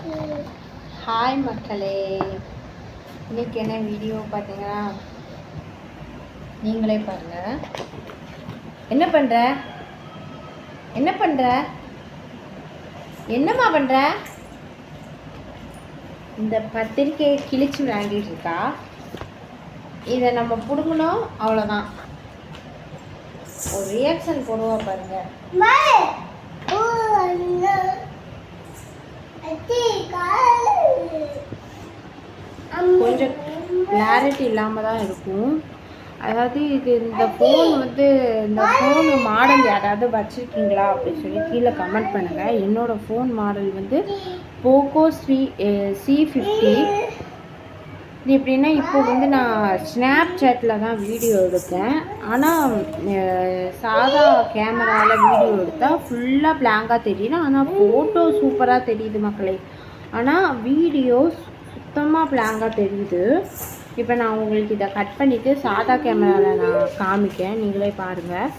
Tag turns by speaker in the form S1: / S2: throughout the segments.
S1: Hi மக்களே, இன்னைக்கு என்ன வீடியோ பார்த்தீங்கன்னா நீங்களே பாருங்க. என்ன பண்ணுற என்னம்மா பண்ணுற? இந்த பத்திரிக்கையை கிழிச்சு விளையாண்டிட்டு இருக்கா. இதை நம்ம பிடுங்கணும், அவ்வளோதான். ஒரு ரியாக்ஷன் போடுவா பாருங்க. கொஞ்சம் கிளாரிட்டி இல்லாமல் தான் இருக்கும். அதாவது இந்த ஃபோன் இந்த ஃபோனு மாடல் யாராவது வச்சுருக்கீங்களா அப்படின்னு சொல்லி கீழே கமெண்ட் பண்ணுங்கள். என்னோடய ஃபோன் மாடல் போக்கோ C50. இது எப்படின்னா, இப்போ நான் ஸ்னாப் சாட்டில் தான் வீடியோ எடுத்தேன். ஆனால் சாதா கேமராவில் வீடியோ எடுத்தால் ஃபுல்லாக பிளாங்காக தெரியுது. ஆனால் ஃபோட்டோ சூப்பராக தெரியுது மக்களே. ஆனால் வீடியோ சுத்தமாக பிளாங்காக தெரியுது. இப்போ நான் உங்களுக்கு இதை கட் பண்ணிவிட்டு சாதா கேமராவில் நான் காமிக்கேன், நீங்களே பாருங்கள்.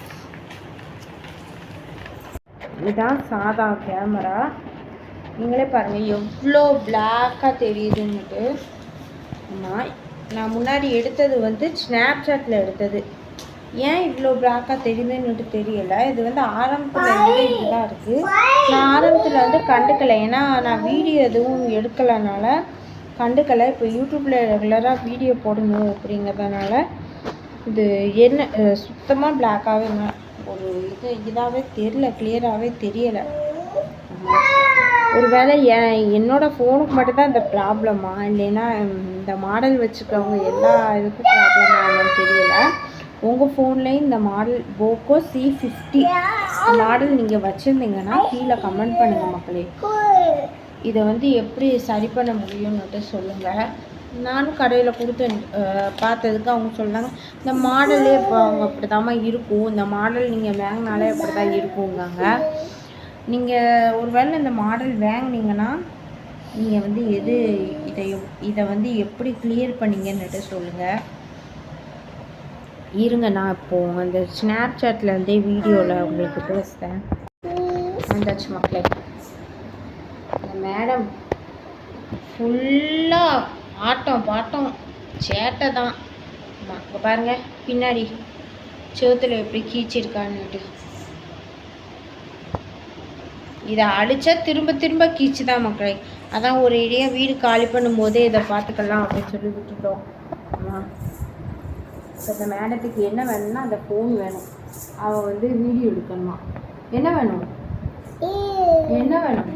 S1: இதுதான் சாதா கேமரா, நீங்களே பாருங்கள் எவ்வளோ பிளாக்காக தெரியுதுன்னுட்டு. ஆமாம், நான் முன்னாடி எடுத்தது ஸ்னாப் சாட்டில் எடுத்தது. ஏன் இவ்வளோ பிளாக்காக தெரியுதுன்னுட்டு தெரியலை. இது ஆரம்பத்தில் இப்படி தான் இருக்குது. நான் ஆரம்பத்தில் கண்டுக்கலை, ஏன்னா நான் வீடியோ எதுவும் எடுக்கலைனால கண்டுக்கலை. இப்போ யூடியூப்பில் ரெகுலராக வீடியோ போடணும் அப்படிங்கிறதுனால இது என்ன சுத்தமாக பிளாக்காகவே ஒரு இதாகவே தெரியல, கிளியராகவே தெரியலை. ஒருவேளை என்னோடய ஃபோனுக்கு மட்டும்தான் இந்த ப்ராப்ளமா, இல்லைன்னா இந்த மாடல் வச்சுருக்கவங்க எல்லா இதுக்கும் ப்ராப்ளமானு தெரியலை. உங்கள் ஃபோன்லேயும் இந்த மாடல் போக்கோ C50 மாடல் நீங்கள் வச்சுருந்தீங்கன்னா கீழே கமெண்ட் பண்ணுங்கள் மக்களே. இதை எப்படி சரி பண்ண முடியும்னுட்டு சொல்லுங்கள். நானும் கடையில் கொடுத்து பார்த்ததுக்கு அவங்க சொன்னாங்க, இந்த மாடலே இப்போ அவங்க அப்படி தான் இருக்கும், இந்த மாடல் நீங்கள் வாங்கினாலே அப்படி தான் இருக்குங்காங்க. நீங்கள் ஒருவேளை இந்த மாடல் வாங்கினீங்கன்னா நீங்கள் இதை எப்படி கிளியர் பண்ணீங்கன்னுட்டு சொல்லுங்கள். இருங்க, நான் இப்போது அந்த ஸ்னாப் சாட்டில் வீடியோவில் உங்களுக்கு பேசுகிறேன். வந்தாச்சு மக்களே. அந்த மேடம் ஃபுல்லாக ஆட்டம் பாட்டம் சேட்டை தான். இங்கே பாருங்கள், பின்னாடி செவத்தில் எப்படி கீச்சிருக்கான்னுட்டு. இதை அடித்தா திரும்ப திரும்ப கீச்சு தான் மக்களே. அதான் ஒரு ஏரியா வீடு காலி பண்ணும்போதே இதை பார்த்துக்கலாம் அப்படின்னு சொல்லி விட்டுட்டோம். ஆமாம், இப்போ இந்த மேடத்துக்கு என்ன வேணும்னா அந்த ஃபோன் வேணும். அவள் வீடியோ எடுக்கணுமா. என்ன வேணும்? என்ன வேணும்?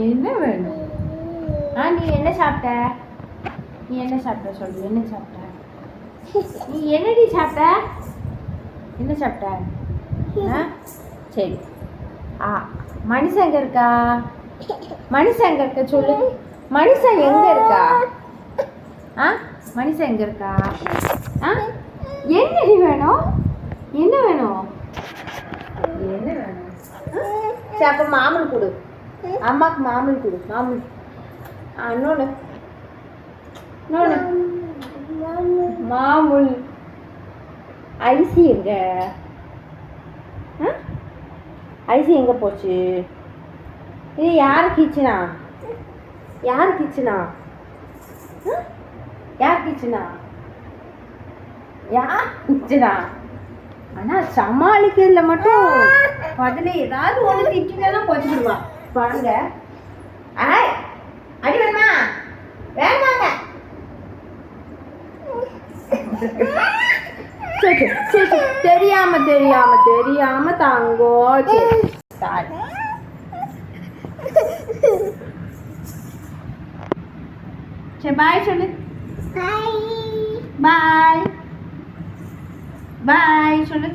S1: என்ன வேணும்? நீ என்ன சாப்பிட்ட? சொல்லு, என்ன சாப்பிட்ட? நீ என்னடி சாப்பிட்ட? என்ன சாப்பிட்ட? சரி. மனுஷன் எங்கே இருக்கா? சொல்லு. மனுஷன் எங்கே இருக்கா? மனுஷன் எங்கே இருக்கா? என்னடி வேணும்? என்ன வேணும்? சரி, அப்போ மாமூல் கொடு, அம்மாவுக்கு மாமூல் கொடு. இன்னொன்று மாமூல். ஐசி எங்க? ஐசி எங்கே போச்சு? இது யார் கிச்சனா? ஆனால் சமாளிக்கிறதுல மட்டும் பதில் ஏதாவது ஒன்று திட்டினா போச்சுடுவா. பாருங்க, அடி வேணுமா? வேணாங்க. சரி, தெரியாம தாங்கோ. சரி, பாய் சொல்லு. பாய் சொல்லு.